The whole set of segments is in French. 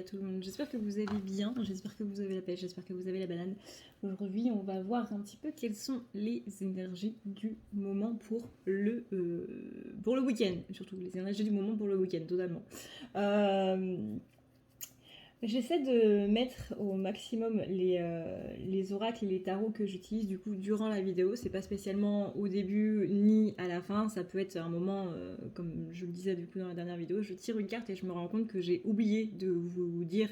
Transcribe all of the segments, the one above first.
tout le monde, j'espère que vous allez bien, j'espère que vous avez la pêche, j'espère que vous avez la banane. Aujourd'hui on va voir un petit peu quelles sont les énergies du moment pour le week-end, surtout les énergies du moment pour le week-end, totalement. J'essaie de mettre au maximum les oracles et les tarots que j'utilise du coup durant la vidéo. C'est pas spécialement au début ni à la fin. Ça peut être un moment, comme je le disais du coup dans la dernière vidéo, je tire une carte et je me rends compte que j'ai oublié de vous dire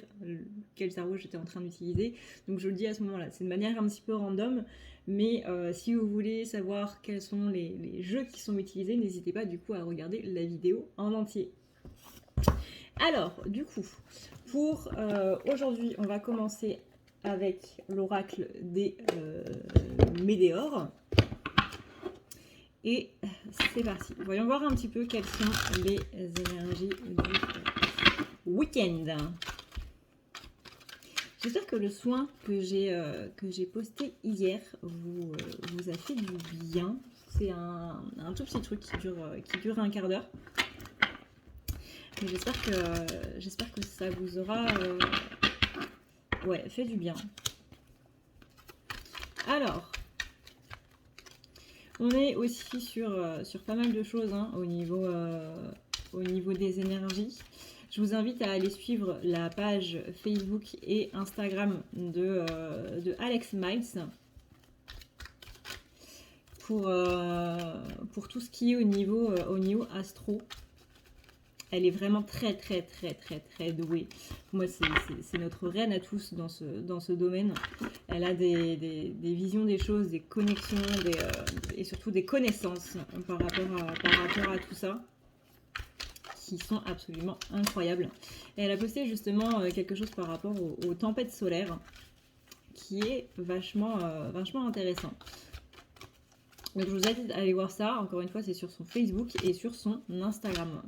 quel tarot j'étais en train d'utiliser. Donc je le dis à ce moment-là. C'est de manière un petit peu random. Mais si vous voulez savoir quels sont les jeux qui sont utilisés, n'hésitez pas du coup à regarder la vidéo en entier. Alors, du coup, pour aujourd'hui, on va commencer avec l'oracle des météores. Et c'est parti. Voyons voir un petit peu quelles sont les énergies du week-end. J'espère que le soin que j'ai posté hier vous a fait du bien. C'est un tout petit truc qui dure un quart d'heure. J'espère que ça vous aura fait du bien. Alors, on est aussi sur pas mal de choses hein, au niveau des énergies. Je vous invite à aller suivre la page Facebook et Instagram de Alex Miles pour tout ce qui est au niveau astro. Elle est vraiment très douée. Moi, c'est notre reine à tous dans ce domaine. Elle a des visions des choses, des connexions, et surtout des connaissances par rapport à tout ça, qui sont absolument incroyables. Et elle a posté justement quelque chose par rapport aux tempêtes solaires, qui est vachement intéressant. Donc je vous invite à aller voir ça. Encore une fois, c'est sur son Facebook et sur son Instagram.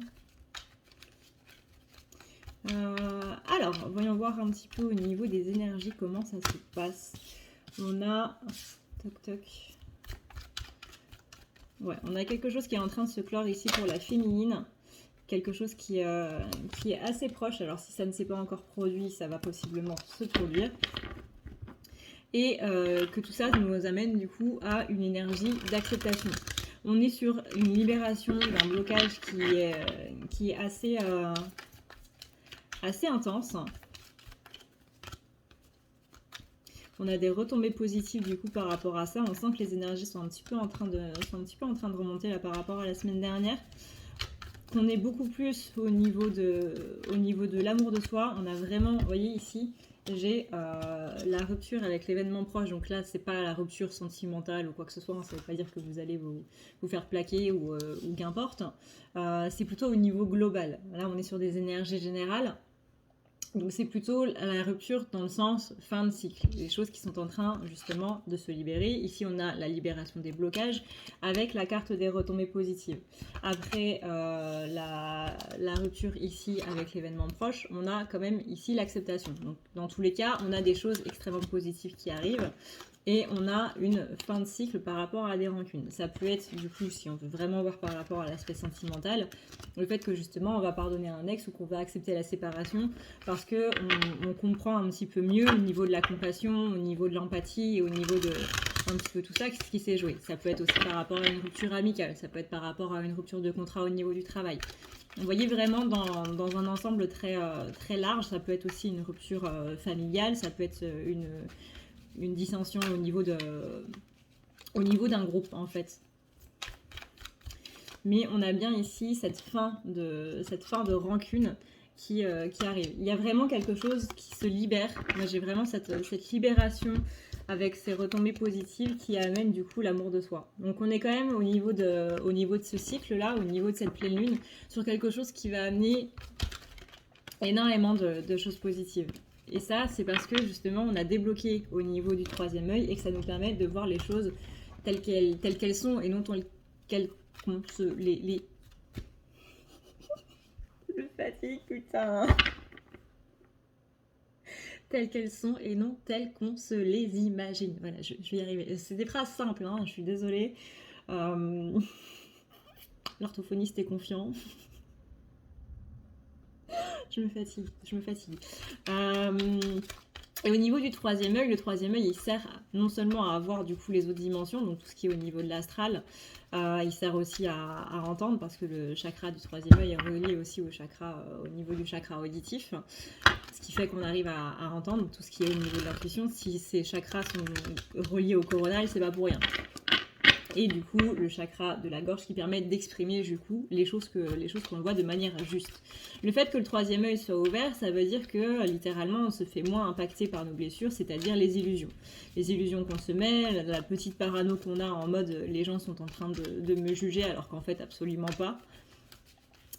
Alors, voyons voir un petit peu au niveau des énergies comment ça se passe. On a on a quelque chose qui est en train de se clore ici pour la féminine. Quelque chose qui est assez proche. Alors, si ça ne s'est pas encore produit, ça va possiblement se produire. Et que tout ça nous amène du coup à une énergie d'acceptation. On est sur une libération d'un blocage qui est assez intense. On a des retombées positives du coup par rapport à ça. On sent que les énergies sont un petit peu en train de remonter là par rapport à la semaine dernière. On est beaucoup plus au niveau de l'amour de soi. On a vraiment, vous voyez ici, j'ai la rupture avec l'événement proche. Donc là, c'est pas la rupture sentimentale ou quoi que ce soit. Ça ne veut pas dire que vous allez vous faire plaquer ou qu'importe. C'est plutôt au niveau global. Là, on est sur des énergies générales. Donc c'est plutôt la rupture dans le sens fin de cycle, les choses qui sont en train justement de se libérer. Ici on a la libération des blocages avec la carte des retombées positives. Après la rupture ici avec l'événement proche, on a quand même ici l'acceptation. Donc dans tous les cas, on a des choses extrêmement positives qui arrivent. Et on a une fin de cycle par rapport à des rancunes. Ça peut être, du coup, si on veut vraiment voir par rapport à l'aspect sentimental, le fait que justement on va pardonner à un ex ou qu'on va accepter la séparation parce qu'on comprend un petit peu mieux au niveau de la compassion, au niveau de l'empathie et au niveau de un petit peu tout ça, ce qui s'est joué. Ça peut être aussi par rapport à une rupture amicale, ça peut être par rapport à une rupture de contrat au niveau du travail. Vous voyez vraiment dans un ensemble très large, ça peut être aussi une rupture familiale, ça peut être une dissension au niveau d'un groupe en fait. Mais on a bien ici cette fin de rancune qui arrive. Il y a vraiment quelque chose qui se libère. Moi j'ai vraiment cette libération avec ces retombées positives qui amènent du coup l'amour de soi. Donc on est quand même au niveau de ce cycle là, au niveau de cette pleine lune, sur quelque chose qui va amener énormément de choses positives. Et ça, c'est parce que justement, on a débloqué au niveau du troisième œil et que ça nous permet de voir les choses telles qu'elles sont et non telles qu'on se les... Je me fatigue, putain. Telles qu'elles sont et non telles qu'on se les imagine. Voilà, je vais y arriver. C'est des phrases simples, hein, je suis désolée. L'orthophoniste est confiant. Je me fatigue, je me fatigue. Et au niveau du troisième œil, le troisième œil, il sert non seulement à avoir du coup les autres dimensions, donc tout ce qui est au niveau de l'astral, il sert aussi à entendre, parce que le chakra du troisième œil est relié aussi au chakra, au niveau du chakra auditif, ce qui fait qu'on arrive à entendre tout ce qui est au niveau de l'intuition. Si ces chakras sont reliés au coronal, c'est pas pour rien. Et du coup, le chakra de la gorge qui permet d'exprimer du coup les choses qu'on voit de manière juste. Le fait que le troisième œil soit ouvert, ça veut dire que littéralement on se fait moins impacter par nos blessures, c'est-à-dire les illusions. Les illusions qu'on se met, la petite parano qu'on a en mode les gens sont en train de me juger alors qu'en fait absolument pas.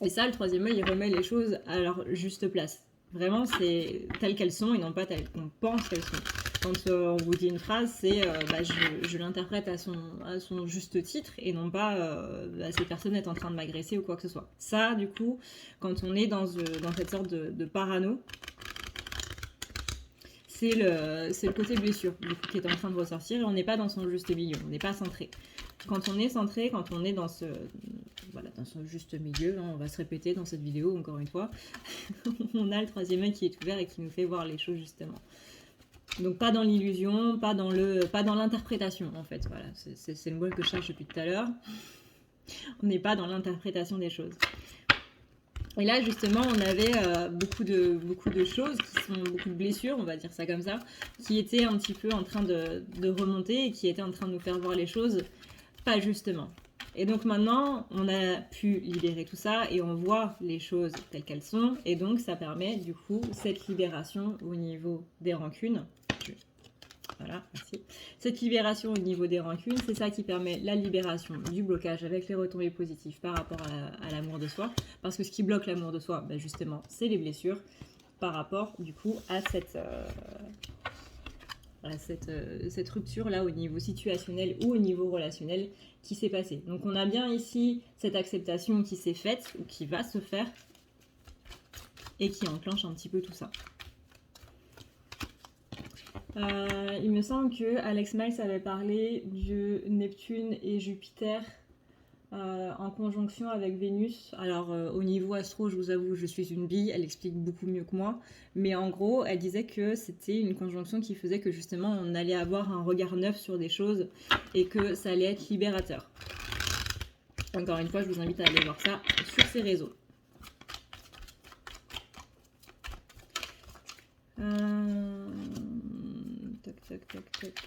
Et ça, le troisième œil, il remet les choses à leur juste place. Vraiment, c'est telles qu'elles sont et non pas telles qu'on pense qu'elles sont. Quand on vous dit une phrase, c'est je l'interprète à son juste titre et non pas cette personne est en train de m'agresser ou quoi que ce soit. Ça, du coup, quand on est dans cette sorte de parano, c'est le côté blessure du coup, qui est en train de ressortir et on n'est pas dans son juste milieu, on n'est pas centré. Quand on est centré, quand on est dans son juste milieu, hein, on va se répéter dans cette vidéo encore une fois, on a le troisième œil qui est ouvert et qui nous fait voir les choses justement. Donc pas dans l'illusion, pas dans l'interprétation en fait, voilà, c'est le mot que je cherche depuis tout à l'heure. On n'est pas dans l'interprétation des choses. Et là justement on avait beaucoup de choses qui sont, beaucoup de blessures, on va dire ça comme ça, qui étaient un petit peu en train de remonter et qui étaient en train de nous faire voir les choses pas justement. Et donc maintenant, on a pu libérer tout ça et on voit les choses telles qu'elles sont. Et donc, ça permet du coup cette libération au niveau des rancunes. Voilà, merci. Cette libération au niveau des rancunes, c'est ça qui permet la libération du blocage avec les retombées positives par rapport à l'amour de soi. Parce que ce qui bloque l'amour de soi, ben justement, c'est les blessures par rapport du coup à cette rupture-là au niveau situationnel ou au niveau relationnel qui s'est passée. Donc on a bien ici cette acceptation qui s'est faite ou qui va se faire et qui enclenche un petit peu tout ça. Il me semble que Alex Miles avait parlé de Neptune et Jupiter en conjonction avec Vénus. Alors au niveau astro, je vous avoue, je suis une bille, elle explique beaucoup mieux que moi, mais en gros, elle disait que c'était une conjonction qui faisait que justement on allait avoir un regard neuf sur des choses et que ça allait être libérateur. Encore une fois, je vous invite à aller voir ça sur ces réseaux. Tac.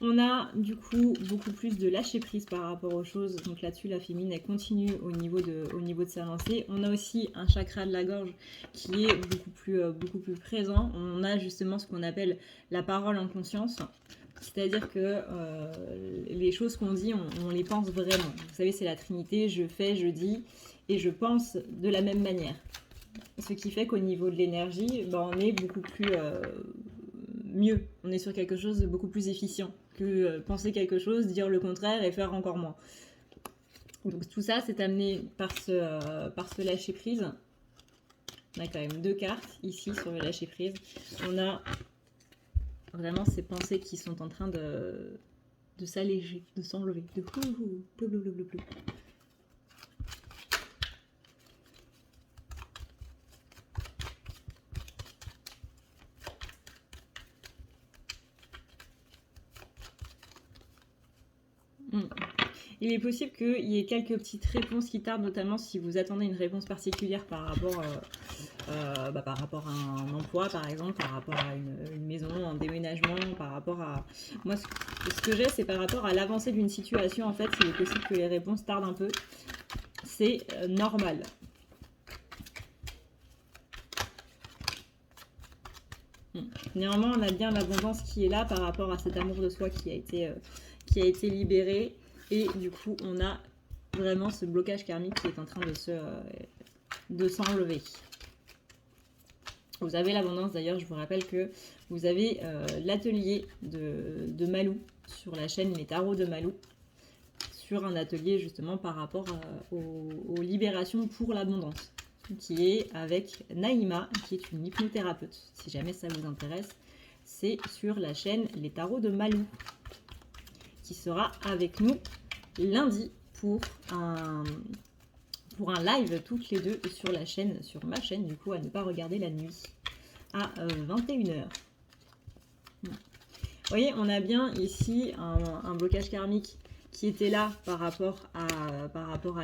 On a du coup beaucoup plus de lâcher prise par rapport aux choses. Donc là-dessus, la féminine, elle continue au niveau de sa lancée. On a aussi un chakra de la gorge qui est beaucoup plus présent. On a justement ce qu'on appelle la parole en conscience. C'est-à-dire que les choses qu'on dit, on les pense vraiment. Vous savez, c'est la Trinité, je fais, je dis et je pense de la même manière. Ce qui fait qu'au niveau de l'énergie, on est beaucoup plus mieux. On est sur quelque chose de beaucoup plus efficient que penser quelque chose, dire le contraire et faire encore moins. Donc tout ça, c'est amené par ce lâcher prise. On a quand même 2 cartes ici sur le lâcher prise. On a vraiment ces pensées qui sont en train de s'alléger, de s'enlever, de bleu. Il est possible qu'il y ait quelques petites réponses qui tardent, notamment si vous attendez une réponse particulière par rapport à un emploi, par exemple, par rapport à une maison, un déménagement, par rapport à... Moi, ce que j'ai, c'est par rapport à l'avancée d'une situation, en fait, il est possible que les réponses tardent un peu. C'est normal. Néanmoins, on a bien l'abondance qui est là par rapport à cet amour de soi qui a été libéré. Et du coup, on a vraiment ce blocage karmique qui est en train de s'enlever. Vous avez l'abondance, d'ailleurs, je vous rappelle que vous avez l'atelier de Malou sur la chaîne Les Tarots de Malou, sur un atelier justement par rapport aux libérations pour l'abondance, qui est avec Naïma, qui est une hypnothérapeute. Si jamais ça vous intéresse, c'est sur la chaîne Les Tarots de Malou, qui sera avec nous lundi pour pour un live toutes les deux sur la chaîne, sur ma chaîne, du coup, à ne pas regarder la nuit, à 21 h. Vous voyez, on a bien ici un blocage karmique qui était là par rapport à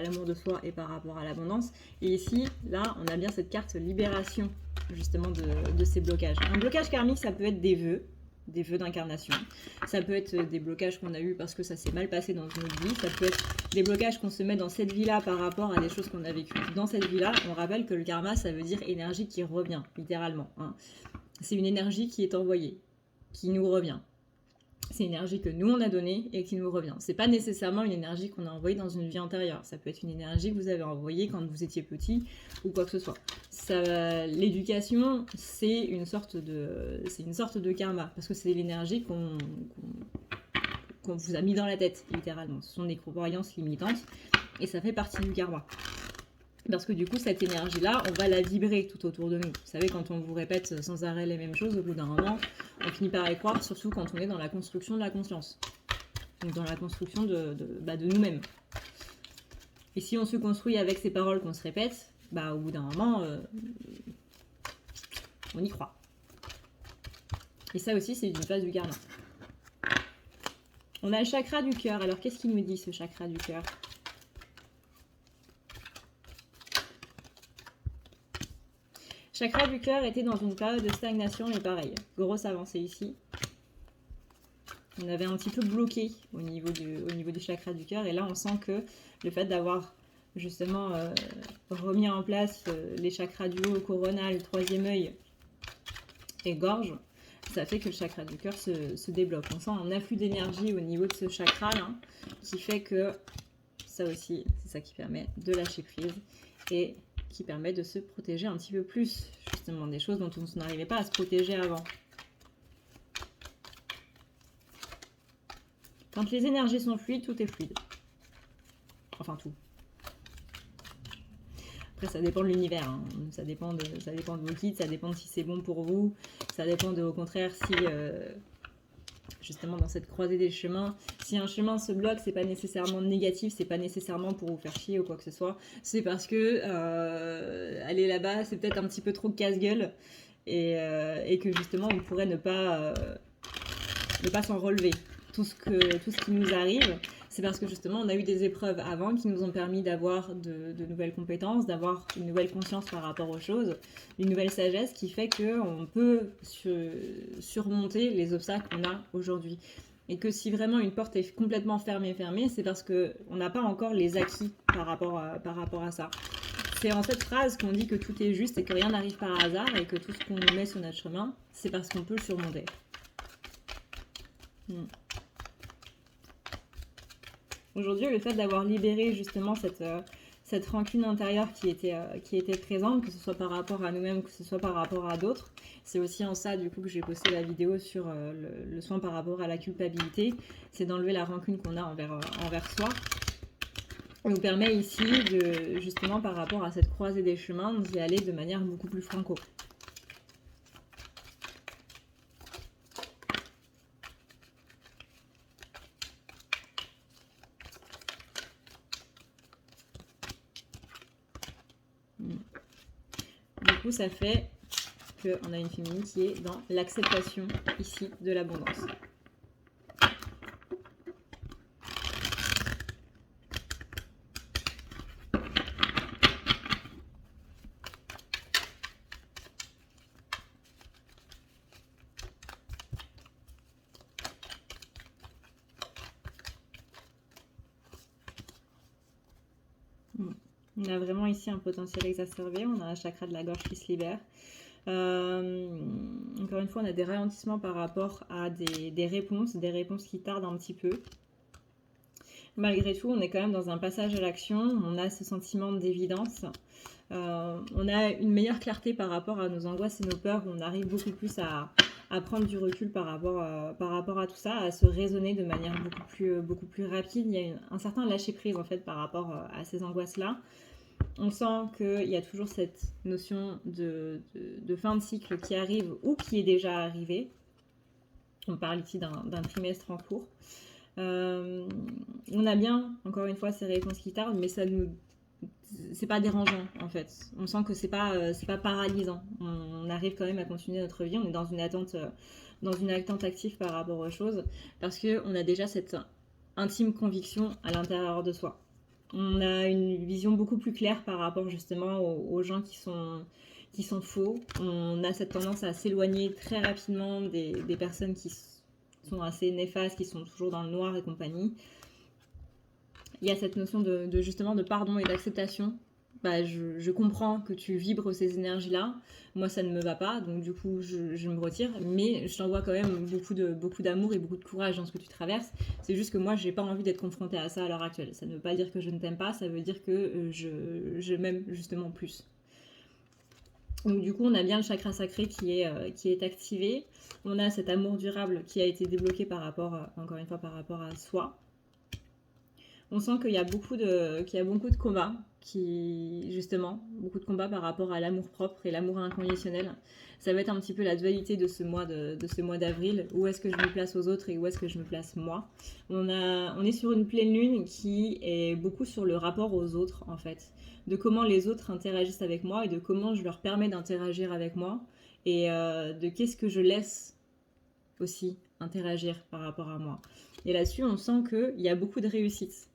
l'amour de soi et par rapport à l'abondance. Et ici, là, on a bien cette carte libération, justement, de ces blocages. Un blocage karmique, ça peut être des vœux d'incarnation. Ça peut être des blocages qu'on a eus parce que ça s'est mal passé dans une autre vie. Ça peut être des blocages qu'on se met dans cette vie-là par rapport à des choses qu'on a vécues dans cette vie-là. On rappelle que le karma, ça veut dire énergie qui revient, littéralement. Hein. C'est une énergie qui est envoyée, qui nous revient. C'est une énergie que nous on a donnée et qui nous revient. C'est pas nécessairement une énergie qu'on a envoyée dans une vie antérieure. Ça peut être une énergie que vous avez envoyée quand vous étiez petit ou quoi que ce soit. L'éducation, c'est une sorte de karma parce que c'est l'énergie qu'on vous a mis dans la tête, littéralement. Ce sont des croyances limitantes et ça fait partie du karma. Parce que du coup, cette énergie-là, on va la vibrer tout autour de nous. Vous savez, quand on vous répète sans arrêt les mêmes choses, au bout d'un moment, on finit par y croire, surtout quand on est dans la construction de la conscience. Donc dans la construction de nous-mêmes. Et si on se construit avec ces paroles qu'on se répète, au bout d'un moment, on y croit. Et ça aussi, c'est une phase du karma. On a le chakra du cœur. Alors, qu'est-ce qu'il nous dit, ce chakra du cœur ? Chakra du cœur était dans une période de stagnation, mais pareil, grosse avancée ici. On avait un petit peu bloqué au niveau du chakra du cœur, et là on sent que le fait d'avoir justement remis en place les chakras du haut, coronal, troisième œil et gorge, ça fait que le chakra du cœur se débloque. On sent un afflux d'énergie au niveau de ce chakra là, qui fait que ça aussi, c'est ça qui permet de lâcher prise et qui permet de se protéger un petit peu plus, justement, des choses dont on n'arrivait pas à se protéger avant. Quand les énergies sont fluides, tout est fluide. Enfin, tout. Après, ça dépend de l'univers. Hein. Ça dépend de vos guides, ça dépend de si c'est bon pour vous. Ça dépend de, au contraire, si... justement dans cette croisée des chemins, si un chemin se bloque, c'est pas nécessairement négatif, c'est pas nécessairement pour vous faire chier ou quoi que ce soit, c'est parce que aller là-bas, c'est peut-être un petit peu trop casse-gueule et que justement on pourrait ne pas s'en relever. Tout ce qui nous arrive, c'est parce que justement on a eu des épreuves avant qui nous ont permis d'avoir de nouvelles compétences, d'avoir une nouvelle conscience par rapport aux choses, une nouvelle sagesse qui fait qu'on peut surmonter les obstacles qu'on a aujourd'hui. Et que si vraiment une porte est complètement fermée, c'est parce qu'on n'a pas encore les acquis par rapport à ça. C'est en cette phrase qu'on dit que tout est juste et que rien n'arrive par hasard et que tout ce qu'on met sur notre chemin, c'est parce qu'on peut le surmonter. Aujourd'hui, le fait d'avoir libéré justement cette rancune intérieure qui était présente, que ce soit par rapport à nous-mêmes, que ce soit par rapport à d'autres, c'est aussi en ça du coup que j'ai posté la vidéo sur le soin par rapport à la culpabilité, c'est d'enlever la rancune qu'on a envers soi. Ça nous permet ici de, justement par rapport à cette croisée des chemins, d'y aller de manière beaucoup plus franco. Du coup, ça fait qu'on a une féminine qui est dans l'acceptation ici de l'abondance. On a vraiment ici un potentiel exacerbé, on a un chakra de la gorge qui se libère. Encore une fois, on a des ralentissements par rapport à des réponses qui tardent un petit peu. Malgré tout, on est quand même dans un passage à l'action, on a ce sentiment d'évidence. On a une meilleure clarté par rapport à nos angoisses et nos peurs, on arrive beaucoup plus à prendre du recul par rapport à tout ça, à se raisonner de manière beaucoup plus rapide. Il y a un certain lâcher-prise en fait par rapport à ces angoisses-là. On sent qu'il y a toujours cette notion de fin de cycle qui arrive ou qui est déjà arrivée. On parle ici d'un trimestre en cours. On a bien, encore une fois, ces réponses qui tardent, mais ça nous c'est pas dérangeant en fait. On sent que c'est pas paralysant. On arrive quand même à continuer notre vie. On est dans une attente active par rapport aux choses parce que on a déjà cette intime conviction à l'intérieur de soi. On a une vision beaucoup plus claire par rapport justement aux gens qui sont faux. On a cette tendance à s'éloigner très rapidement des personnes qui sont assez néfastes, qui sont toujours dans le noir et compagnie. Il y a cette notion justement de pardon et d'acceptation. Bah, je comprends que tu vibres ces énergies-là. Moi, ça ne me va pas, donc du coup, je me retire. Mais je t'envoie quand même beaucoup d'amour et beaucoup de courage dans ce que tu traverses. C'est juste que moi, j'ai pas envie d'être confrontée à ça à l'heure actuelle. Ça ne veut pas dire que je ne t'aime pas, ça veut dire que je m'aime justement plus. Donc du coup, on a bien le chakra sacré qui est activé. On a cet amour durable qui a été débloqué par rapport, encore une fois, par rapport à soi. On sent qu'il y a beaucoup de combats, justement, beaucoup de combats par rapport à l'amour propre et l'amour inconditionnel. Ça va être un petit peu la dualité de ce mois d'avril. Où est-ce que je me place aux autres et où est-ce que je me place moi. On est sur une pleine lune qui est beaucoup sur le rapport aux autres, en fait. De comment les autres interagissent avec moi et de comment je leur permets d'interagir avec moi. Et de qu'est-ce que je laisse aussi interagir par rapport à moi. Et là-dessus, on sent qu'il y a beaucoup de réussite.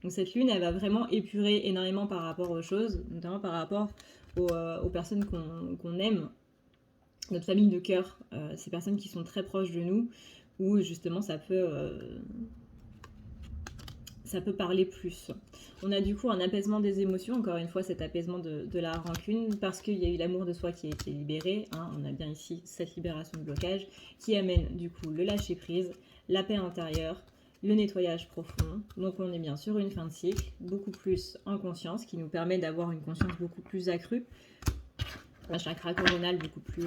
Donc cette lune, elle va vraiment épurer énormément par rapport aux choses, notamment par rapport aux personnes qu'on aime, notre famille de cœur, ces personnes qui sont très proches de nous, où justement ça peut parler plus. On a du coup un apaisement des émotions, encore une fois cet apaisement de la rancune, parce qu'il y a eu l'amour de soi qui a été libéré, hein, on a bien ici cette libération de blocage, qui amène du coup le lâcher prise, la paix intérieure, le nettoyage profond. Donc on est bien sur une fin de cycle, beaucoup plus en conscience, qui nous permet d'avoir une conscience beaucoup plus accrue. Un chakra coronal beaucoup plus,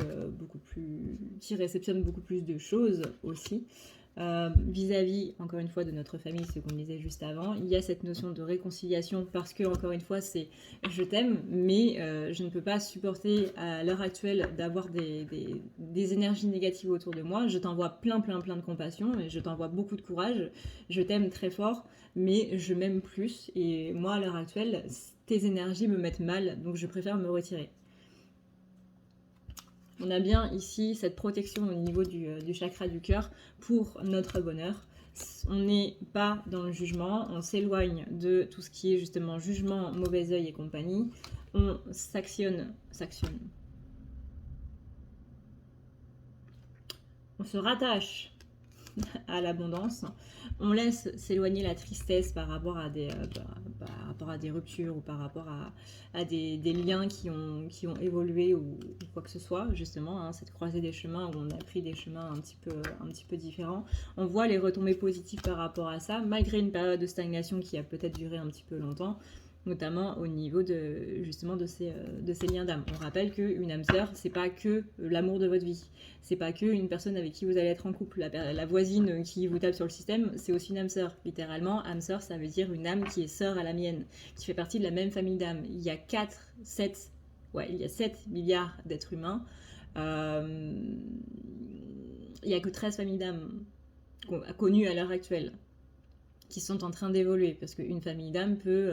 qui réceptionne beaucoup plus de choses aussi. Vis-à-vis, encore une fois, de notre famille, ce qu'on disait juste avant, il y a cette notion de réconciliation parce que, encore une fois, c'est je t'aime, mais je ne peux pas supporter à l'heure actuelle d'avoir des énergies négatives autour de moi. Je t'envoie plein de compassion et je t'envoie beaucoup de courage. Je t'aime très fort, mais je m'aime plus et moi, à l'heure actuelle, tes énergies me mettent mal, donc je préfère me retirer. On a bien ici cette protection au niveau du chakra du cœur pour notre bonheur. On n'est pas dans le jugement, on s'éloigne de tout ce qui est justement jugement, mauvais œil et compagnie. On s'actionne. On se rattache à l'abondance. On laisse s'éloigner la tristesse par rapport à des ruptures ou par rapport à des liens qui ont évolué ou quoi que ce soit, justement, hein, cette croisée des chemins où on a pris des chemins un petit peu différents. On voit les retombées positives par rapport à ça, malgré une période de stagnation qui a peut-être duré un petit peu longtemps, notamment au niveau de ces liens d'âme. On rappelle qu'une âme sœur, c'est pas que l'amour de votre vie, c'est pas que une personne avec qui vous allez être en couple, la voisine qui vous tape sur le système, c'est aussi une âme sœur. Littéralement, âme sœur, ça veut dire une âme qui est sœur à la mienne, qui fait partie de la même famille d'âmes. Il y a 7 milliards d'êtres humains. Il n'y a que 13 familles d'âmes connues à l'heure actuelle, qui sont en train d'évoluer, parce qu'une famille d'âmes peut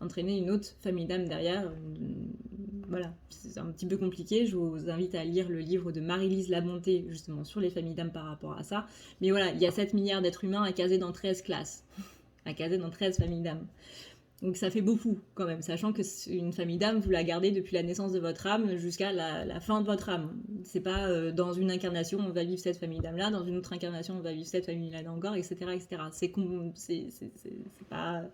entraîner une autre famille d'âmes derrière. Voilà, c'est un petit peu compliqué. Je vous invite à lire le livre de Marie-Lise Labonté, justement, sur les familles d'âmes par rapport à ça. Mais voilà, il y a 7 milliards d'êtres humains à caser dans 13 classes, à caser dans 13 familles d'âmes. Donc ça fait beaucoup quand même, sachant que une famille d'âme, vous la gardez depuis la naissance de votre âme jusqu'à la fin de votre âme. C'est pas dans une incarnation on va vivre cette famille d'âme là, dans une autre incarnation on va vivre cette famille là encore, etc. C'est pas...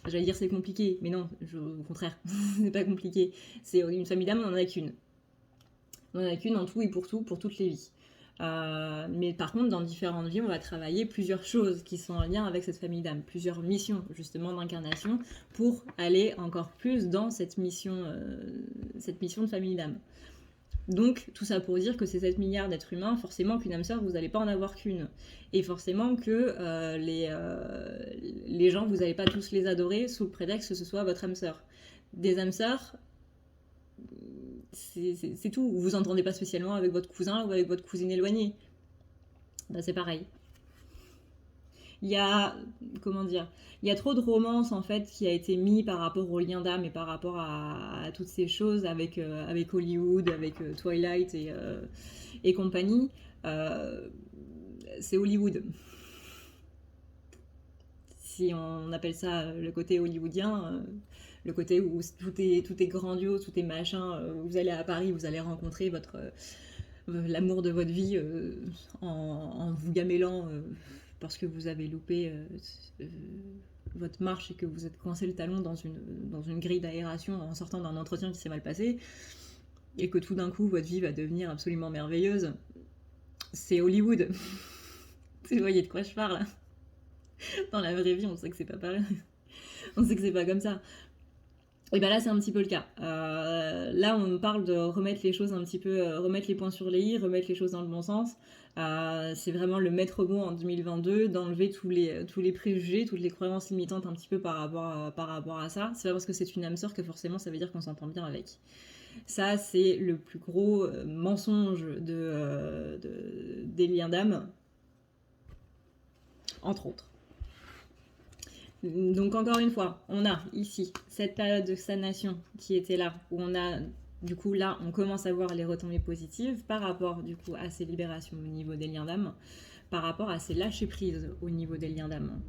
J'allais dire c'est compliqué, mais non, au contraire, c'est pas compliqué. C'est une famille d'âme, on en a qu'une. On en a qu'une en tout et pour toutes les vies. Mais par contre, dans différentes vies, on va travailler plusieurs choses qui sont en lien avec cette famille d'âmes, plusieurs missions justement d'incarnation pour aller encore plus dans cette mission de famille d'âmes. Donc, tout ça pour dire que ces 7 milliards d'êtres humains, forcément qu'une âme sœur, vous n'allez pas en avoir qu'une. Et forcément que les gens, vous n'allez pas tous les adorer sous le prétexte que ce soit votre âme sœur. Des âmes sœurs, c'est tout. Vous entendez pas spécialement avec votre cousin ou avec votre cousine éloignée. Ben, c'est pareil. Il y a, comment dire, il y a trop de romance en fait qui a été mis par rapport au lien d'âme et par rapport à toutes ces choses avec Hollywood, avec Twilight et compagnie. C'est Hollywood. Si on appelle ça le côté hollywoodien, le côté où tout est grandiose, tout est machin, vous allez à Paris, vous allez rencontrer l'amour de votre vie en vous gamelant parce que vous avez loupé votre marche et que vous êtes coincé le talon dans une grille d'aération en sortant d'un entretien qui s'est mal passé et que tout d'un coup votre vie va devenir absolument merveilleuse. C'est Hollywood. Vous voyez de quoi je parle. Dans la vraie vie, on sait que c'est pas pareil. On sait que c'est pas comme ça. Et bien là, c'est un petit peu le cas. Là, on parle de remettre les choses un petit peu, remettre les points sur les i, remettre les choses dans le bon sens. C'est vraiment le maître mot en 2022, d'enlever tous les préjugés, toutes les croyances limitantes un petit peu par rapport à ça. C'est pas parce que c'est une âme sœur que forcément ça veut dire qu'on s'entend bien avec. Ça, c'est le plus gros mensonge des liens d'âme, entre autres. Donc encore une fois, on a ici cette période de stagnation qui était là, où on a, du coup là, on commence à voir les retombées positives par rapport du coup à ces libérations au niveau des liens d'âme, par rapport à ces lâcher prises au niveau des liens d'âme.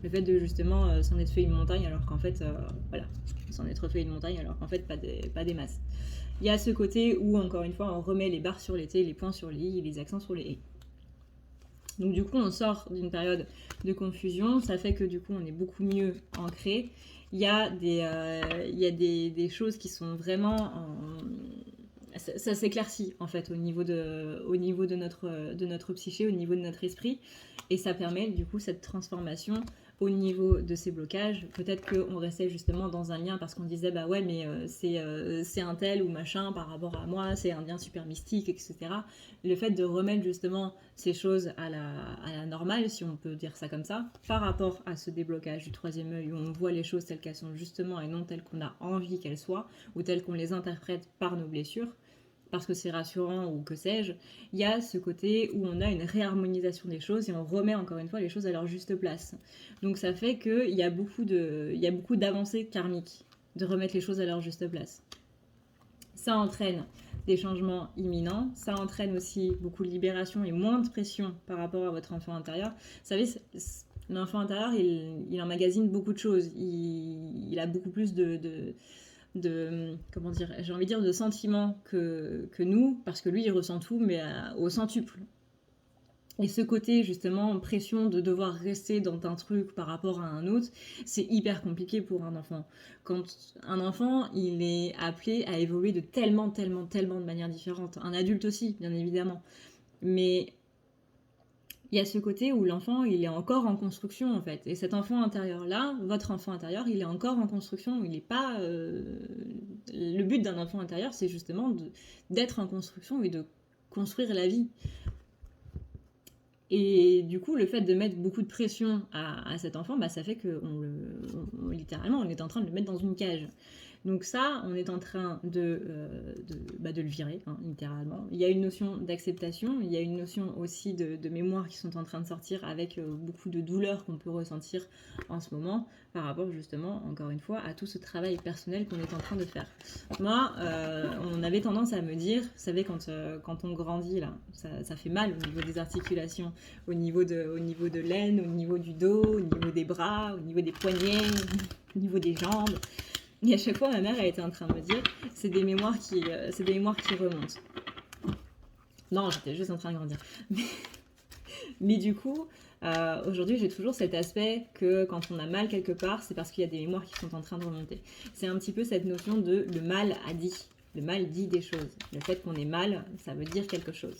Le fait de justement s'en être fait une montagne alors qu'en fait, voilà, s'en être fait une montagne alors qu'en fait pas des masses. Il y a ce côté où encore une fois on remet les barres sur les T, les points sur les I, les accents sur les E. Donc du coup, on sort d'une période de confusion, ça fait que du coup, on est beaucoup mieux ancré. Il y a des choses qui sont vraiment... Ça s'éclaircit en fait au niveau de notre psyché, au niveau de notre esprit. Et ça permet du coup cette transformation au niveau de ces blocages. Peut-être qu'on restait justement dans un lien parce qu'on disait bah ouais mais c'est un tel ou machin par rapport à moi, c'est un lien super mystique, etc. Le fait de remettre justement ces choses à la normale, si on peut dire ça comme ça, par rapport à ce déblocage du troisième œil où on voit les choses telles qu'elles sont justement et non telles qu'on a envie qu'elles soient ou telles qu'on les interprète par nos blessures, parce que c'est rassurant ou que sais-je, il y a ce côté où on a une réharmonisation des choses et on remet encore une fois les choses à leur juste place. Donc ça fait qu'il y a beaucoup d'avancées karmiques, de remettre les choses à leur juste place. Ça entraîne des changements imminents, ça entraîne aussi beaucoup de libération et moins de pression par rapport à votre enfant intérieur. Vous savez, l'enfant intérieur, il emmagasine beaucoup de choses, il a beaucoup plus de comment dire, j'ai envie de dire de sentiments que nous, parce que lui il ressent tout mais au centuple. Et ce côté justement pression de devoir rester dans un truc par rapport à un autre, c'est hyper compliqué pour un enfant. Quand un enfant il est appelé à évoluer de tellement de manières différentes, un adulte aussi bien évidemment, mais il y a ce côté où l'enfant, il est encore en construction, en fait. Et cet enfant intérieur-là, votre enfant intérieur, il est encore en construction. Il n'est pas... Le but d'un enfant intérieur, c'est justement d'être en construction et de construire la vie. Et du coup, le fait de mettre beaucoup de pression à cet enfant, bah, ça fait que littéralement, on est en train de le mettre dans une cage. Donc ça, on est en train de le virer, hein, littéralement. Il y a une notion d'acceptation, il y a une notion aussi de mémoire qui sont en train de sortir avec beaucoup de douleurs qu'on peut ressentir en ce moment par rapport justement, encore une fois, à tout ce travail personnel qu'on est en train de faire. Moi, on avait tendance à me dire, vous savez, quand on grandit, là, ça fait mal au niveau des articulations, au niveau de l'aine, au niveau du dos, au niveau des bras, au niveau des poignets, au niveau des jambes. Et à chaque fois, ma mère, elle était en train de me dire, c'est des mémoires qui remontent. Non, j'étais juste en train de grandir. Mais du coup, aujourd'hui, j'ai toujours cet aspect que quand on a mal quelque part, c'est parce qu'il y a des mémoires qui sont en train de remonter. C'est un petit peu cette notion de le mal a dit. Le mal dit des choses. Le fait qu'on ait mal, ça veut dire quelque chose.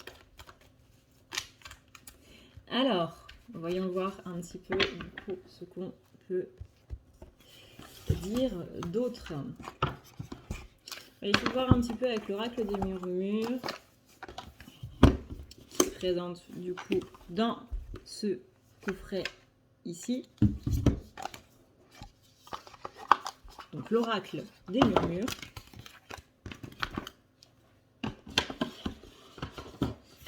Alors, voyons voir un petit peu du coup ce qu'on peut dire d'autres. Il faut voir un petit peu avec l'oracle des murmures qui se présente du coup dans ce coffret ici. Donc l'oracle des murmures.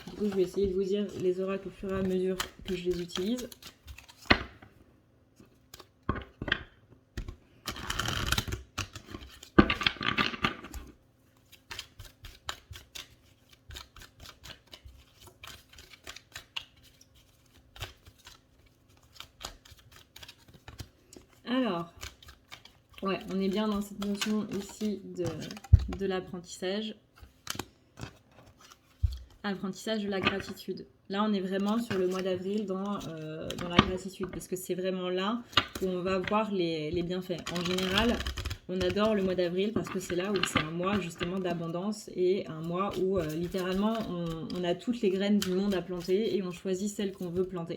Du coup, je vais essayer de vous dire les oracles au fur et à mesure que je les utilise. Ouais, on est bien dans cette notion ici de l'apprentissage. Apprentissage de la gratitude. Là, on est vraiment sur le mois d'avril dans la gratitude, parce que c'est vraiment là où on va voir les bienfaits. En général, on adore le mois d'avril parce que c'est là où c'est un mois justement d'abondance et un mois où littéralement on a toutes les graines du monde à planter et on choisit celles qu'on veut planter.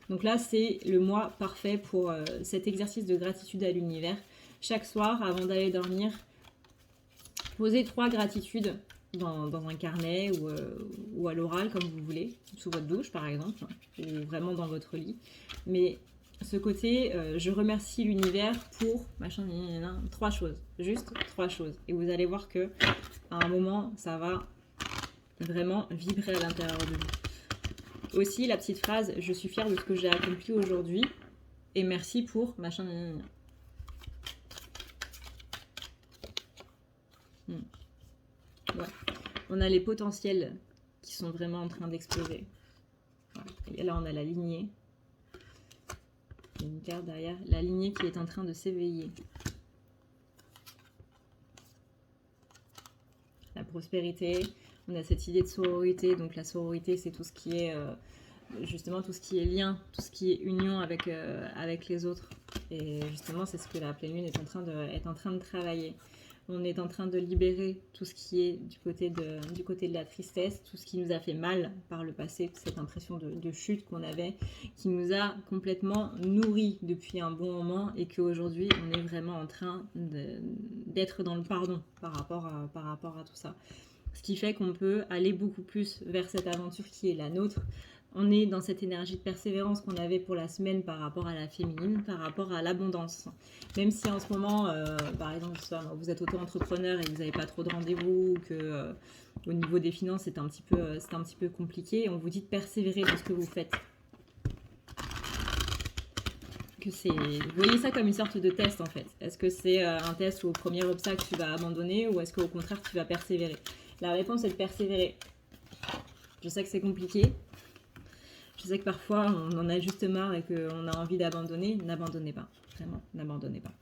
Donc là, c'est le mois parfait pour cet exercice de gratitude à l'univers. Chaque soir, avant d'aller dormir, posez 3 gratitudes dans un carnet ou à l'oral, comme vous voulez, sous votre douche par exemple, ou vraiment dans votre lit. Mais ce côté, je remercie l'univers pour machin, 3 choses, juste 3 choses. Et vous allez voir que à un moment, ça va vraiment vibrer à l'intérieur de vous. Aussi, la petite phrase, je suis fière de ce que j'ai accompli aujourd'hui et merci pour machin. Ouais. On a les potentiels qui sont vraiment en train d'exploser. Voilà. Et là, on a la lignée. Il y a une carte derrière. La lignée qui est en train de s'éveiller. La prospérité. On a cette idée de sororité. Donc la sororité, c'est tout ce qui est justement tout ce qui est lien, tout ce qui est union avec les autres. Et justement, c'est ce que la pleine lune est en train de travailler. On est en train de libérer tout ce qui est du côté de la tristesse, tout ce qui nous a fait mal par le passé, cette impression de chute qu'on avait, qui nous a complètement nourris depuis un bon moment et qu'aujourd'hui, on est vraiment en train d'être dans le pardon par rapport à tout ça. Ce qui fait qu'on peut aller beaucoup plus vers cette aventure qui est la nôtre. On est dans cette énergie de persévérance qu'on avait pour la semaine par rapport à la féminine, par rapport à l'abondance. Même si en ce moment, par exemple, vous êtes auto-entrepreneur et que vous n'avez pas trop de rendez-vous, que au niveau des finances, c'est un petit peu compliqué, on vous dit de persévérer dans ce que vous faites. Vous voyez ça comme une sorte de test en fait. Est-ce que c'est un test où au premier obstacle tu vas abandonner ou est-ce qu'au contraire tu vas persévérer? La réponse est de persévérer. Je sais que c'est compliqué. Je sais que parfois on en a juste marre et qu'on a envie d'abandonner. N'abandonnez pas. Vraiment, n'abandonnez pas.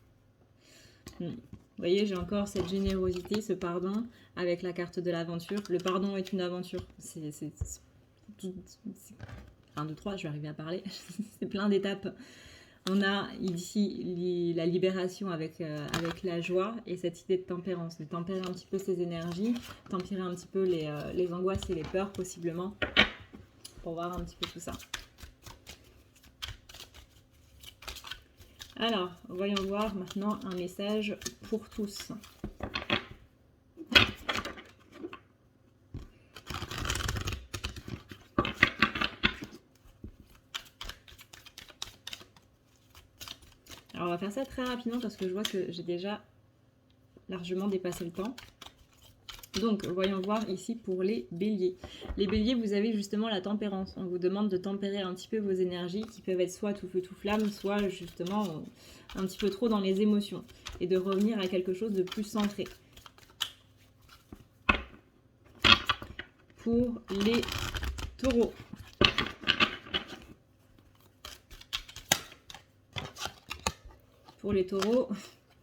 Vous voyez, j'ai encore cette générosité, ce pardon avec la carte de l'aventure. Le pardon est une aventure. C'est 1, 2, 3, je vais arriver à parler. C'est plein d'étapes. On a ici la libération avec la joie et cette idée de tempérance, de tempérer un petit peu ses énergies, tempérer un petit peu les angoisses et les peurs possiblement, pour voir un petit peu tout ça. Alors, voyons voir maintenant un message pour tous. Alors, on va faire ça très rapidement parce que je vois que j'ai déjà largement dépassé le temps. Donc, voyons voir ici pour les béliers. Les béliers, vous avez justement la tempérance. On vous demande de tempérer un petit peu vos énergies qui peuvent être soit tout feu, tout flamme, soit justement un petit peu trop dans les émotions. Et de revenir à quelque chose de plus centré. Pour les taureaux. Pour les taureaux,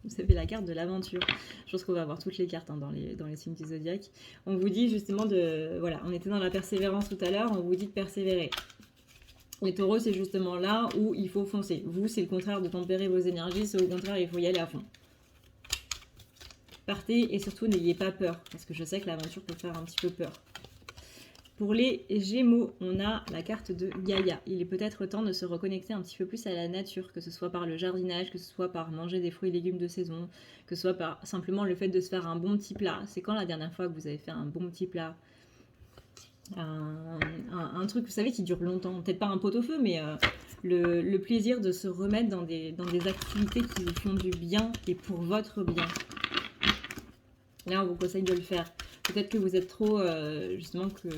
vous avez la carte de l'aventure. Je pense qu'on va avoir toutes les cartes dans les signes du zodiaque. On vous dit justement voilà, on était dans la persévérance tout à l'heure, on vous dit de persévérer. Les taureaux, c'est justement là où il faut foncer. Vous, c'est le contraire de tempérer vos énergies, c'est au contraire, il faut y aller à fond. Partez et surtout, n'ayez pas peur, parce que je sais que l'aventure peut faire un petit peu peur. Pour les Gémeaux, on a la carte de Gaïa. Il est peut-être temps de se reconnecter un petit peu plus à la nature, que ce soit par le jardinage, que ce soit par manger des fruits et légumes de saison, que ce soit par simplement le fait de se faire un bon petit plat. C'est quand la dernière fois que vous avez fait un bon petit plat? Un truc, vous savez, qui dure longtemps. Peut-être pas un pot-au-feu, mais le plaisir de se remettre dans des activités qui vous font du bien et pour votre bien. Là, on vous conseille de le faire. Peut-être que vous êtes trop, justement, que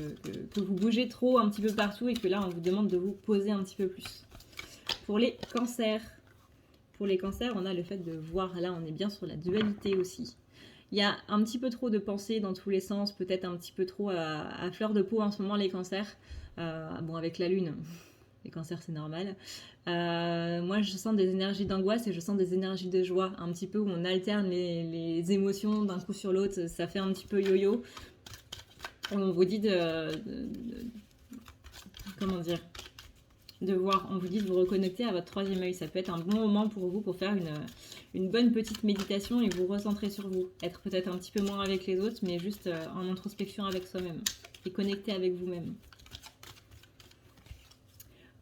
vous bougez trop un petit peu partout et que là, on vous demande de vous poser un petit peu plus. Pour les cancers, on a le fait de voir, là, on est bien sur la dualité aussi. Il y a un petit peu trop de pensées dans tous les sens, peut-être un petit peu trop à fleur de peau en ce moment, les cancers. Bon, avec la lune, Les cancers, c'est normal. Moi, je sens des énergies d'angoisse et je sens des énergies de joie. Un petit peu où on alterne les émotions d'un coup sur l'autre. Ça fait un petit peu yo-yo. On vous dit comment dire, on vous dit de vous reconnecter à votre troisième œil. Ça peut être un bon moment pour vous pour faire une bonne petite méditation et vous recentrer sur vous. Être peut-être un petit peu moins avec les autres, mais juste en introspection avec soi-même. Et connecter avec vous-même.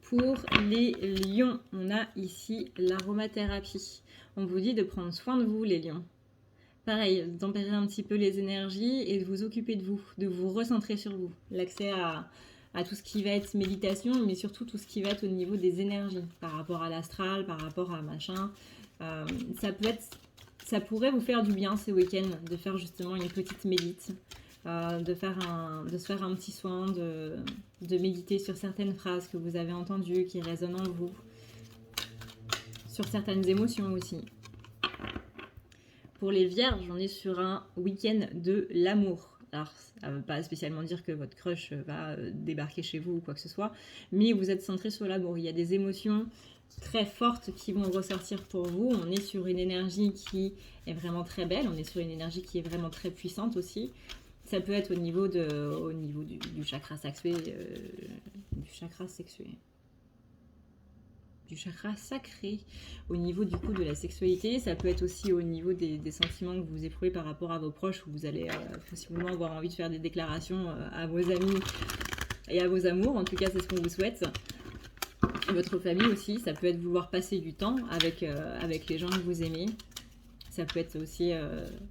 Pour les lions, on a ici l'aromathérapie. On vous dit de prendre soin de vous, les lions. Pareil, de tempérer un petit peu les énergies et de vous occuper de vous recentrer sur vous. L'accès à tout ce qui va être méditation, mais surtout tout ce qui va être au niveau des énergies, par rapport à l'astral, par rapport à machin. Ça pourrait vous faire du bien ces week-ends de faire justement une petite médite, de se faire un petit soin, de méditer sur certaines phrases que vous avez entendues, qui résonnent en vous, sur certaines émotions aussi. Pour les vierges, on est sur un week-end de l'amour. Alors, ça ne veut pas spécialement dire que votre crush va débarquer chez vous ou quoi que ce soit, mais vous êtes centré sur l'amour. Il y a des émotions très fortes qui vont ressortir pour vous. On est sur une énergie qui est vraiment très belle, on est sur une énergie qui est vraiment très puissante aussi. Ça peut être au niveau du chakra sexué, du chakra sacré, au niveau du coup de la sexualité. Ça peut être aussi au niveau des sentiments que vous éprouvez par rapport à vos proches, où vous allez possiblement avoir envie de faire des déclarations à vos amis et à vos amours. En tout cas, c'est ce qu'on vous souhaite. Votre famille aussi, ça peut être vouloir passer du temps avec les gens que vous aimez. Ça peut être aussi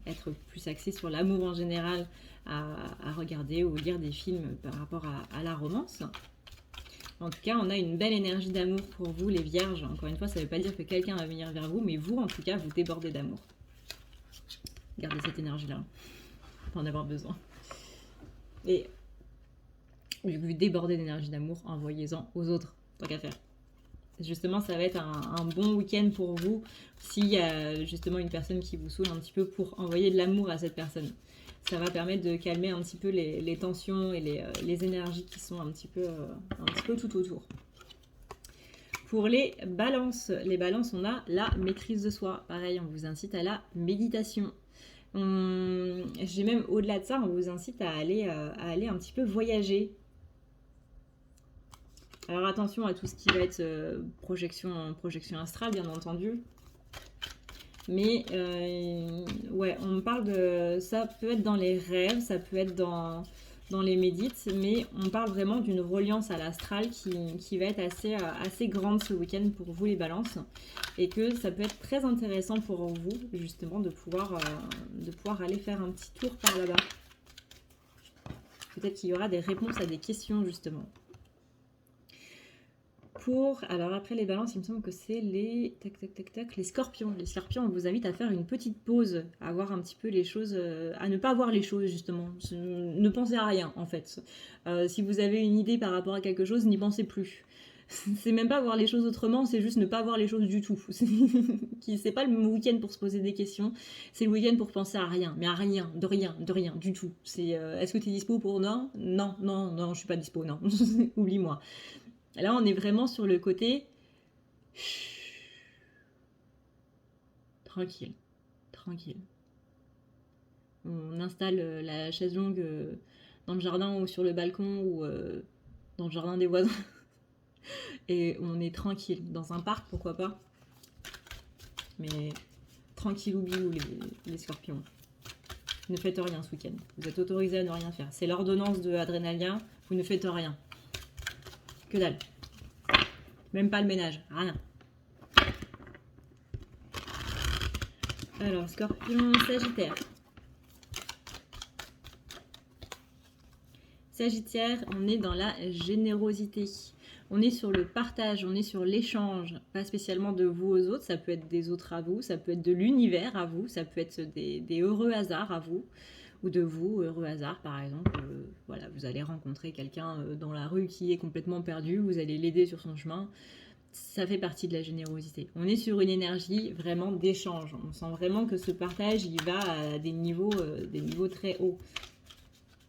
être plus axé sur l'amour en général, à regarder ou lire des films par rapport à la romance. En tout cas, on a une belle énergie d'amour pour vous, les vierges. Encore une fois, ça ne veut pas dire que quelqu'un va venir vers vous, mais vous, en tout cas, vous débordez d'amour. Gardez cette énergie-là, pour en avoir besoin. Et vu que vous débordez d'énergie d'amour, envoyez-en aux autres, tant qu'à faire. Justement, ça va être un bon week-end pour vous, s'il y a justement une personne qui vous saoule un petit peu, pour envoyer de l'amour à cette personne. Ça va permettre de calmer un petit peu les tensions et les énergies qui sont un petit peu tout autour. Pour les balances, on a la maîtrise de soi. Pareil, on vous incite à la méditation. J'ai même au-delà de ça, on vous incite à aller un petit peu voyager. Alors attention à tout ce qui va être projection astrale, bien entendu. Mais ouais, on me parle de... Ça peut être dans les rêves, ça peut être dans les médites, mais on parle vraiment d'une reliance à l'astral qui va être assez grande ce week-end pour vous les balances. Et que ça peut être très intéressant pour vous, justement, de pouvoir aller faire un petit tour par là-bas. Peut-être qu'il y aura des réponses à des questions, justement. Alors après les balances, il me semble que c'est les les scorpions. Les scorpions, on vous invite à faire une petite pause, à voir un petit peu les choses, à ne pas voir les choses justement. Ne pensez à rien en fait. Si vous avez une idée par rapport à quelque chose, n'y pensez plus. C'est même pas voir les choses autrement, c'est juste ne pas voir les choses du tout. C'est pas le week-end pour se poser des questions, c'est le week-end pour penser à rien, mais à rien, de rien, du tout. C'est est-ce que tu es dispo pour non, je suis pas dispo, non. Oublie-moi. Là, on est vraiment sur le côté tranquille. On installe la chaise longue dans le jardin ou sur le balcon ou dans le jardin des voisins. Et on est tranquille. Dans un parc, pourquoi pas. Mais tranquille ou bilou, les scorpions. Ne faites rien ce week-end. Vous êtes autorisés à ne rien faire. C'est l'ordonnance de Adrénalia. Vous ne faites rien. Que dalle. Même pas le ménage, rien. Alors, Scorpion, Sagittaire. Sagittaire, on est dans la générosité. On est sur le partage, on est sur l'échange, pas spécialement de vous aux autres, ça peut être des autres à vous, ça peut être de l'univers à vous, ça peut être des heureux hasards à vous, ou de vous, heureux hasard par exemple. Voilà, vous allez rencontrer quelqu'un dans la rue qui est complètement perdu, vous allez l'aider sur son chemin. Ça fait partie de la générosité. On est sur une énergie vraiment d'échange. On sent vraiment que ce partage, il va à des niveaux très hauts.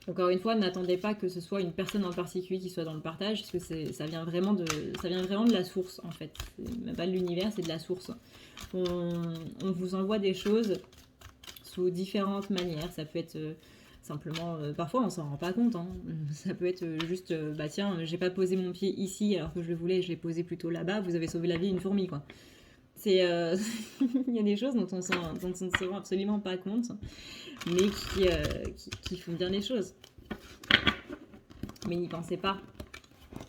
Encore une fois, n'attendez pas que ce soit une personne en particulier qui soit dans le partage, parce que ça vient vraiment de la source, en fait. C'est même pas de l'univers, c'est de la source. On vous envoie des choses sous différentes manières. Ça peut être simplement, parfois on s'en rend pas compte, hein. Ça peut être juste, bah tiens, j'ai pas posé mon pied ici alors que je le voulais, je l'ai posé plutôt là-bas, vous avez sauvé la vie d'une fourmi, quoi. C'est, il y a des choses dont on ne se rend absolument pas compte, mais qui font bien les choses. Mais n'y pensez pas.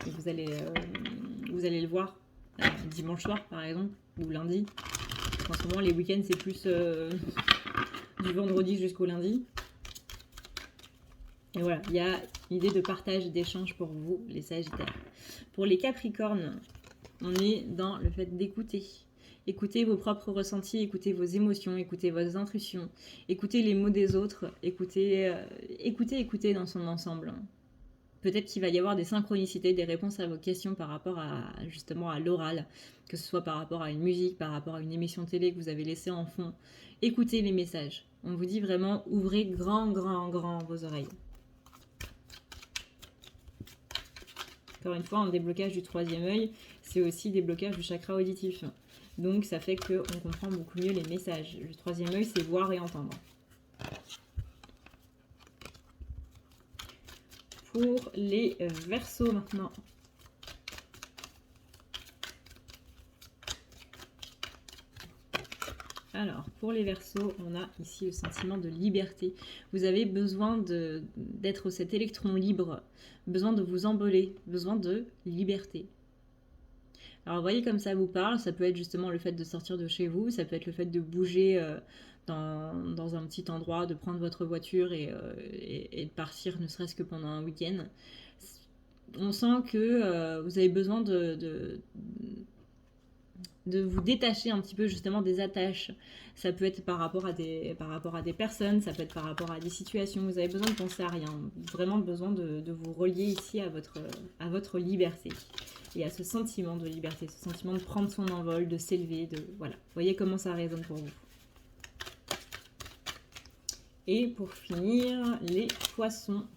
Et vous allez le voir dimanche soir, par exemple, ou lundi. En ce moment, les week-ends, c'est plus du vendredi jusqu'au lundi. Et voilà, il y a l'idée de partage, d'échange pour vous, les Sagittaires. Pour les Capricornes, on est dans le fait d'écouter. Écoutez vos propres ressentis, écoutez vos émotions, écoutez vos intuitions, écoutez les mots des autres, écoutez dans son ensemble. Peut-être qu'il va y avoir des synchronicités, des réponses à vos questions par rapport à justement à l'oral, que ce soit par rapport à une musique, par rapport à une émission télé que vous avez laissée en fond. Écoutez les messages. On vous dit vraiment, ouvrez grand vos oreilles. Encore une fois, un déblocage du troisième œil, c'est aussi déblocage du chakra auditif. Donc ça fait qu'on comprend beaucoup mieux les messages. Le troisième œil, c'est voir et entendre. Pour les Verseaux maintenant. Alors, pour les Verseaux, on a ici le sentiment de liberté. Vous avez besoin d'être cet électron libre, besoin de vous envoler, besoin de liberté. Alors, vous voyez comme ça vous parle, ça peut être justement le fait de sortir de chez vous, ça peut être le fait de bouger dans un petit endroit, de prendre votre voiture et de partir, ne serait-ce que pendant un week-end. On sent que vous avez besoin de vous détacher un petit peu justement des attaches. Ça peut être par rapport à des personnes, ça peut être par rapport à des situations. Vous avez besoin de penser à rien, vraiment besoin de vous relier ici à votre liberté et à ce sentiment de liberté, ce sentiment de prendre son envol, de s'élever, voilà. Vous voyez comment ça résonne pour vous. Et pour finir, les Poissons.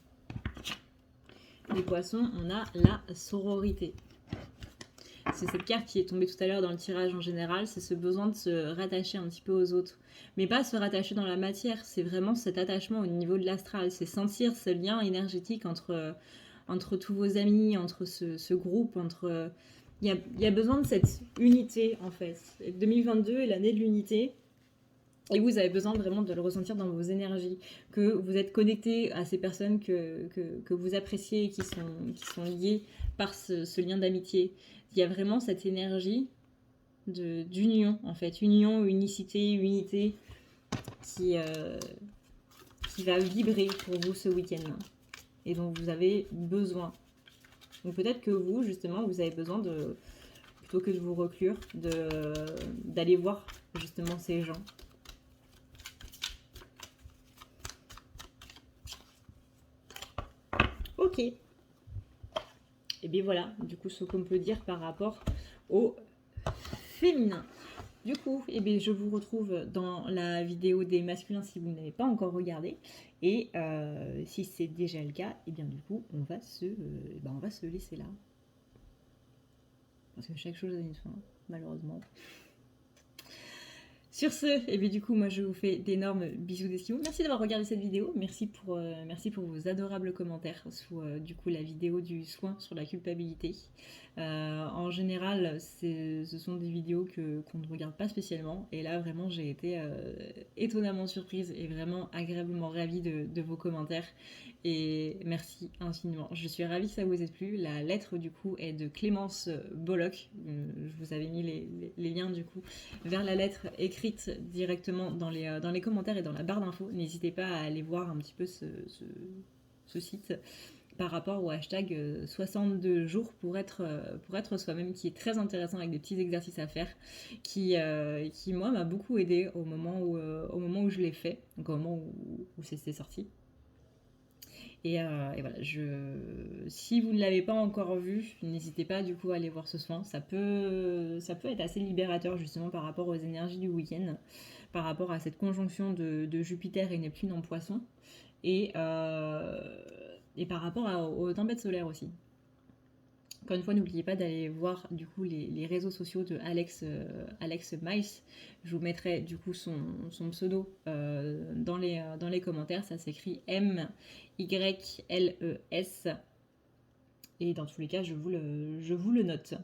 Les Poissons, on a la sororité. C'est cette carte qui est tombée tout à l'heure dans le tirage en général, c'est ce besoin de se rattacher un petit peu aux autres. Mais pas se rattacher dans la matière, c'est vraiment cet attachement au niveau de l'astral, c'est sentir ce lien énergétique entre tous vos amis, entre ce groupe, il y a besoin de cette unité en fait. 2022 est l'année de l'unité. Et vous avez besoin vraiment de le ressentir dans vos énergies, que vous êtes connecté à ces personnes que vous appréciez et qui sont liées par ce lien d'amitié. Il y a vraiment cette énergie d'union, en fait. Union, unicité, unité qui va vibrer pour vous ce week-end. Et dont vous avez besoin. Donc peut-être que vous, justement, vous avez besoin plutôt que de vous reclure, d'aller voir justement ces gens. Ok. Et bien voilà, du coup, ce qu'on peut dire par rapport au féminin. Du coup, eh bien, je vous retrouve dans la vidéo des masculins si vous ne l'avez pas encore regardé. Et si c'est déjà le cas, et bien du coup, on va se laisser là. Parce que chaque chose a une fin, malheureusement. Sur ce, et bien du coup, moi je vous fais d'énormes bisous d'esquimaux. Merci d'avoir regardé cette vidéo. Merci pour vos adorables commentaires sous du coup la vidéo du soin sur la culpabilité. En général, ce sont des vidéos qu'on ne regarde pas spécialement. Et là, vraiment, j'ai été étonnamment surprise et vraiment agréablement ravie de vos commentaires. Et merci infiniment. Je suis ravie que ça vous ait plu. La lettre du coup est de Clémence Bollock. Je vous avais mis les liens du coup vers la lettre écrite directement dans les commentaires et dans la barre d'infos. N'hésitez pas à aller voir un petit peu ce site par rapport au hashtag 62 jours pour être soi-même, qui est très intéressant avec des petits exercices à faire, qui moi m'a beaucoup aidé au moment où je l'ai fait, donc au moment où c'est sorti. Et voilà, si vous ne l'avez pas encore vu, n'hésitez pas du coup à aller voir ce soin. Ça peut être assez libérateur justement par rapport aux énergies du week-end, par rapport à cette conjonction de Jupiter et Neptune en Poisson, et par rapport aux tempêtes solaires aussi. Encore une fois, n'oubliez pas d'aller voir du coup les réseaux sociaux de Alex Miles. Je vous mettrai du coup son pseudo dans les commentaires. Ça s'écrit MYLES. Et dans tous les cas, je vous le note.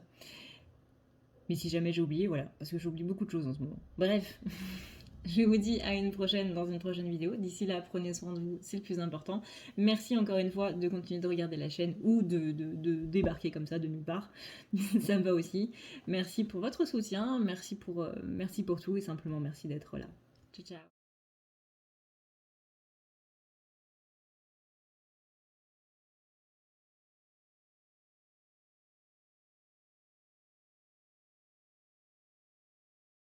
Mais si jamais j'ai oublié, voilà, parce que j'oublie beaucoup de choses en ce moment. Bref, je vous dis à une prochaine dans une prochaine vidéo. D'ici là, prenez soin de vous, c'est le plus important. Merci encore une fois de continuer de regarder la chaîne ou de débarquer comme ça de nulle part. Ça me va aussi. Merci pour votre soutien, merci pour tout et simplement merci d'être là. Ciao, ciao.